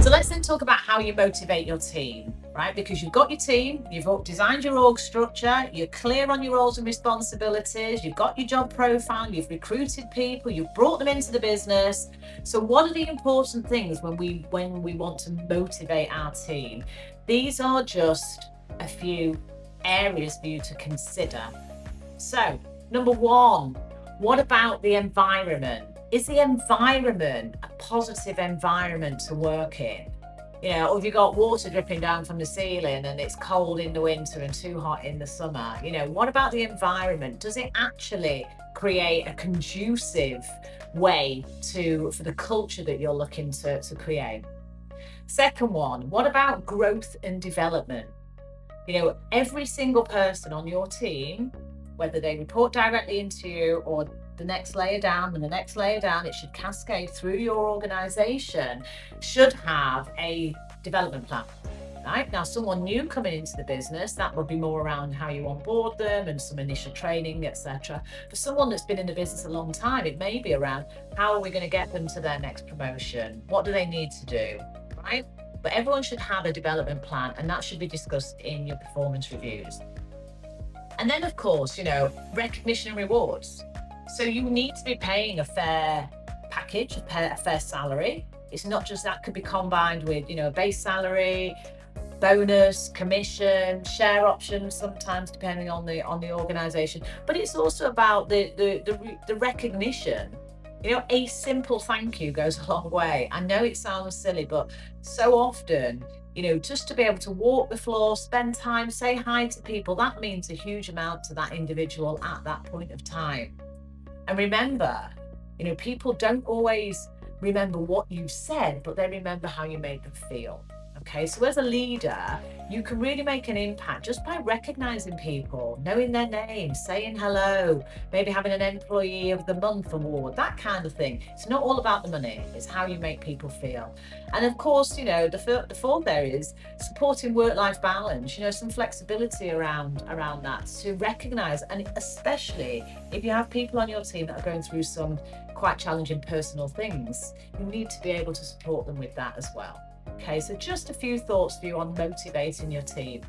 So let's then talk about how you motivate your team, right? Because you've got your team, you've designed your org structure, you're clear on your roles and responsibilities, you've got your job profile, you've recruited people, you've brought them into the business. So what are the important things when we want to motivate our team? These are just a few areas for you to consider. So, number one, what about the environment? Is the environment a positive environment to work in? Or have you got water dripping down from the ceiling and it's cold in the winter and too hot in the summer? What about the environment? Does it actually create a conducive way for the culture that you're looking to create? Second one, what about growth and development? Every single person on your team, whether they report directly into you or the next layer down and the next layer down, it should cascade through your organization, should have a development plan. Right? Now, someone new coming into the business, that would be more around how you onboard them and some initial training, etc. For someone that's been in the business a long time, it may be around how are we going to get them to their next promotion? What do they need to do? Right? But everyone should have a development plan, and that should be discussed in your performance reviews. And then, of course, recognition and rewards. So you need to be paying a fair package, a fair salary. It's not just that could be combined with, base salary, bonus, commission, share options, sometimes depending on the organization. But it's also about the recognition. A simple thank you goes a long way. I know it sounds silly, but so often, just to be able to walk the floor, spend time, say hi to people, that means a huge amount to that individual at that point of time. And remember, people don't always remember what you said, but they remember how you made them feel. Okay, so as a leader, you can really make an impact just by recognizing people, knowing their names, saying hello, maybe having an Employee of the Month award, that kind of thing. It's not all about the money, it's how you make people feel. And of course, the fourth area is supporting work-life balance, some flexibility around that to recognize, and especially if you have people on your team that are going through some quite challenging personal things, you need to be able to support them with that as well. Okay, so just a few thoughts for you on motivating your team.